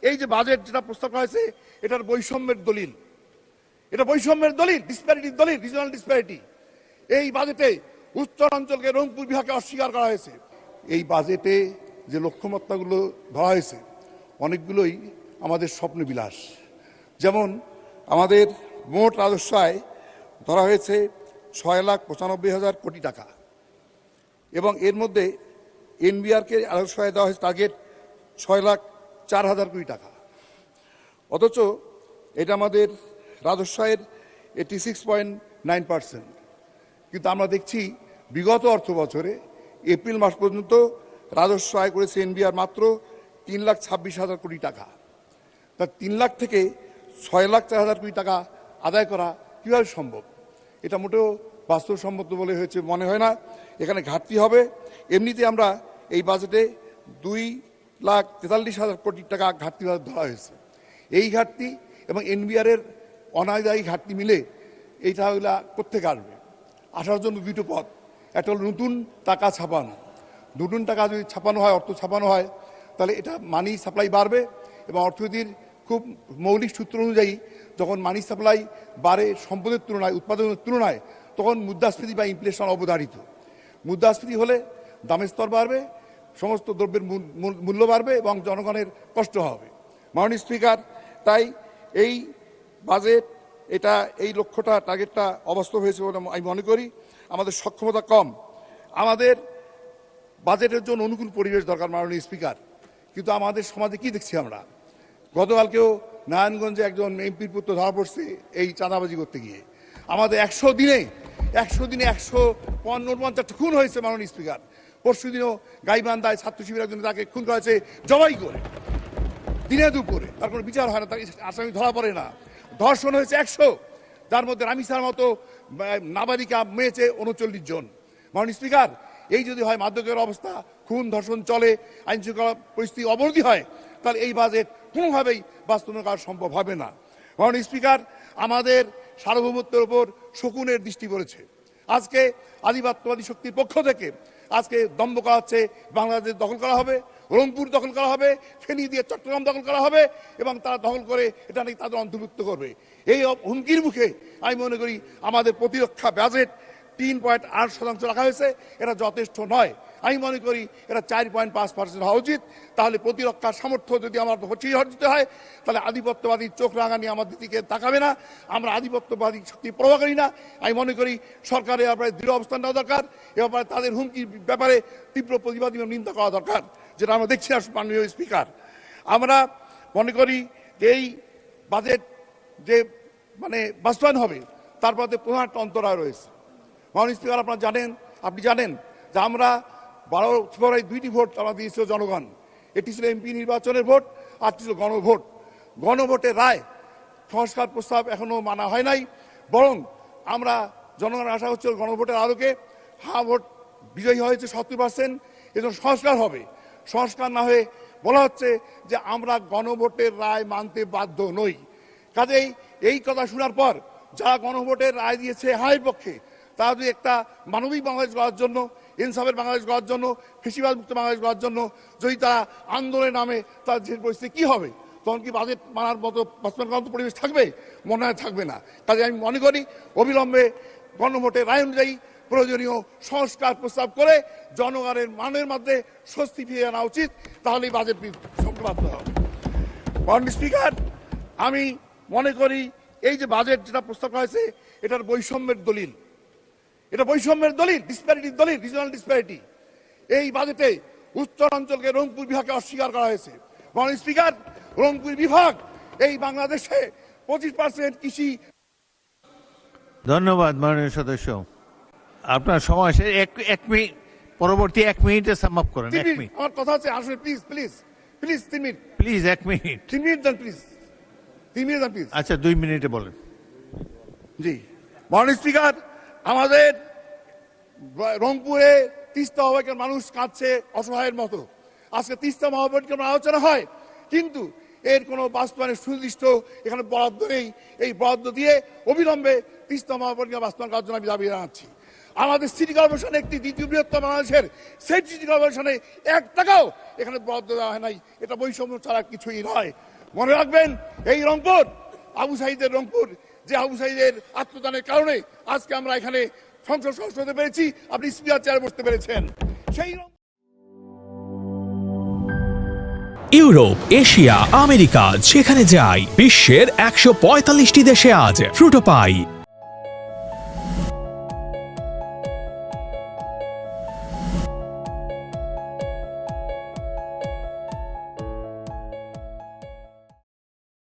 এই যে বাজেট যেটা প্রস্তাব করা হয়েছে এটার বৈষম্যের দলিল, এটা বৈষম্যের দলিল, ডিসপ্যারিটির দলিল, রিজনাল ডিসপ্যারিটি। এই বাজেটে উত্তরাঞ্চলকে রংপুর বিভাগে অস্বীকার করা হয়েছে। এই বাজেটে যে লক্ষ্যমাত্রাগুলো ধরা হয়েছে অনেকগুলোই আমাদের স্বপ্নবিলাস। যেমন আমাদের মোট রাজস্ব আয় ধরা হয়েছে 6,95,000 কোটি টাকা, এবং এর মধ্যে এনবিআরকে রাজস্ব আয় দেওয়া হয়েছে টার্গেট 6,04,000 কোটি টাকা। অথচ এটা আমাদের রাজস্ব আয়ের 86.9%। কিন্তু আমরা দেখছি বিগত অর্থ বছরে এপ্রিল মাস পর্যন্ত রাজস্ব আয় করেছে এনবিআর মাত্র 3,26,000 কোটি টাকা। তা 3 লাখ থেকে 6,04,000 কোটি টাকা আদায় করা কীভাবে সম্ভব? এটা মোটেও বাস্তবসম্মত বলে হয়েছে মনে হয় না। এখানে ঘাটতি হবে। এমনিতে আমরা এই বাজেটে 2,43,000 কোটি টাকা ঘাটতি ধরা হয়েছে। এই ঘাটতি এবং এনবিআরের অনাদায়ী ঘাটতি মিলে এইটা কোত্থেকে আসবে? আসার জন্য দুটো পথ। একটা হলো নতুন টাকা ছাপানো। নতুন টাকা যদি ছাপানো হয়, অর্থ ছাপানো হয়, তাহলে এটা মানি সাপ্লাই বাড়বে এবং অর্থনীতির খুব মৌলিক সূত্র অনুযায়ী যখন মানি সাপ্লাই বাড়ে সম্পদের তুলনায়, উৎপাদনের তুলনায়, তখন মুদ্রাস্ফীতি বা ইনফ্লেশন অবধারিত। মুদ্রাস্ফীতি হলে দামের স্তর বাড়বে, সমস্ত দ্রব্যের মূল্য বাড়বে এবং জনগণের কষ্ট হবে। মাননীয় স্পিকার, তাই এই বাজেট এটা এই লক্ষ্যটা, টার্গেটটা অবাস্তব হয়েছে বলে আমি মনে করি। আমাদের সক্ষমতা কম। আমাদের বাজেটের জন্য অনুকূল পরিবেশ দরকার মাননীয় স্পিকার, কিন্তু আমাদের সমাজে কি দেখছি আমরা? গতকালকেও নারায়ণগঞ্জে একজন এমপির পুত্র ধরা পড়ছে এই চাঁদাবাজি করতে গিয়ে। আমাদের 100 দিনে 150টা খুন হয়েছে মাননীয় স্পিকার। পরশুদিনও গাইবান্ধায় ছাত্র শিবিরের জন্য তাকে খুন করা হয়েছে জবাই করে, দিনে দুপুরে। তার কোনো বিচার হয় না, তার আসামি ধরা পড়ে না। ধর্ষণ হয়েছে 100, যার মধ্যে রামিসার মতো নাবালিকা মেয়েছে 39 জন। মাননীয় স্পিকার, এই যদি হয় মাদকের অবস্থা, খুন ধর্ষণ চলে, আইন শৃঙ্খলা পরিস্থিতি অবনতি হয়, তাহলে এই বাজেট কোনোভাবেই বাস্তবায়ন করা সম্ভব হবে না। মাননীয় স্পিকার, আমাদের সার্বভৌমত্বের উপর শকুনের দৃষ্টি পড়েছে। আজকে আধিপত্যবাদী শক্তির পক্ষ থেকে আজকে দম্ভ করা হচ্ছে, বাংলাদেশ দখল করা হবে, রংপুর দখল করা হবে, ফেনী দিয়ে চট্টগ্রাম দখল করা হবে এবং তারা দখল করে এটা নাকি তাদের অন্তর্ভুক্ত করবে। এই হুমকির মুখে আমি মনে করি আমাদের প্রতিরক্ষা বাজেট 3.8% রাখা হয়েছে, এটা যথেষ্ট নয়। আমি মনে করি এটা 4.5% হওয়া উচিত। তাহলে প্রতিরক্ষার সামর্থ্য যদি আমার অর্জিত হয়, তাহলে আধিপত্যবাদী চোখ রাঙানি আমাদের দিকে তাকাবে না। আমরা আধিপত্যবাদী শক্তি প্রভাব করি না। আমি মনে করি সরকারের ব্যাপারে দৃঢ় অবস্থান নেওয়া দরকার। এ ব্যাপারে তাদের হুমকির ব্যাপারে তীব্র প্রতিবাদ এবং নিন্দা করা দরকার, যেটা আমরা দেখছি না মাননীয় স্পিকার। আমরা মনে করি যে এই বাজেট যে বাস্তবায়ন হবে তার মধ্যে প্রধান একটা অন্তরায় রয়েছে। মাননীয় স্পিকার, আপনি জানেন যে আমরা 12 ফেব্রুয়ারি 2টি ভোট আমরা দিয়েছিল জনগণ। এটি ছিল এমপি নির্বাচনের ভোট, আর ছিল গণভোট। গণভোটের রায় সংস্কার প্রস্তাব এখনো মানা হয় নাই, বরং আমরা জনগণের আশা হচ্ছিল গণভোটের আলোকে ভোট বিজয়ী হয়েছে 70%, এজন্য সংস্কার হবে। সংস্কার না হয়ে বলা হচ্ছে যে আমরা গণভোটের রায় মানতে বাধ্য নই। কাজেই এই কথা শোনার পর যারা গণভোটের রায় দিয়েছে হায়ের পক্ষে, তারা যদি একটা মানবিক বাংলাদেশ গড়ার জন্য, ইনসাফের বাংলাদেশ গড়ার জন্য, ফেসিবাদ মুক্ত বাংলাদেশ গড়ার জন্য যদি তারা আন্দোলনের নামে তার যে পরিস্থিতি কী হবে, তখন কি বাজেট মানার মতো বাস্তবায়ন করার মতো পরিবেশ থাকবে? মনে হয় থাকবে না। কাজে আমি মনে করি অবিলম্বে গণভোটের রায় অনুযায়ী প্রয়োজনীয় সংস্কার প্রস্তাব করে জনগণের মানের মধ্যে স্বস্তি ফিরিয়ে আনা উচিত। তাহলেই বাজেট সম্পূর্ণ হবে। মাননীয় স্পিকার, আমি মনে করি এই যে বাজেট যেটা প্রস্তাব করা হয়েছে এটার বৈষম্যের দলিল, এটা বৈষম্যের দলিল, ডিসপ্যারিটির দলিল, রিজনাল ডিসপ্যারিটি। এই বাজেটে উত্তরাঞ্চলকে রংপুর বিভাগে অস্বীকার করা হয়েছে। মাননীয় স্পিকার, রংপুর বিভাগ এই বাংলাদেশে 25% কৃষি। ধন্যবাদ মাননীয় সদস্য, আপনার সময় এক মিনিট, পরবর্তী 1 মিনিটে সাম আপ করেন। 1 মিনিট আমার কথা আছে, আসলে please please please 3 minute, please 1 minute, 3 minute দেন প্লিজ, 3 মিনিট দেন প্লিজ। আচ্ছা 2 মিনিটে বলেন। জি মাননীয় স্পিকার, আমাদের রংপুরে তিস্তা মহাবাহিকার মানুষ কাঁদছে অসহায়ের মতো। আজকে তিস্তা মহাবাহিকার আলোচনা হয়, কিন্তু এর কোনো বাস্তবায়নের সুনির্দিষ্ট এখানে বরাদ্দ নেই। এই বরাদ্দ দিয়ে অবিলম্বে তিস্তা মহাবাহিকা বাস্তবায়ন করার জন্য আমি দাবি জানাচ্ছি। আমাদের সিটি কর্পোরেশন একটি দ্বিতীয় বৃহত্তম বাংলাদেশের সেই সিটি কর্পোরেশনে 1 টাকাও এখানে বরাদ্দ দেওয়া হয় নাই। এটা বৈষম্য ছাড়া কিছুই নয়। মনে রাখবেন, এই রংপুর আবু সাঈদের রংপুর, যে আবু সাঈদের আত্মদানের কারণে আজকে আমরা এখানে সংসদ সদস্য হতে পেরেছি, আপনি স্পিকার চেয়ারে বসতে পেরেছেন। সেই ইউরোপ, এশিয়া, আমেরিকা যেখানে যাই, বিশ্বের 145টি দেশে আজ ফ্রুটো পাই।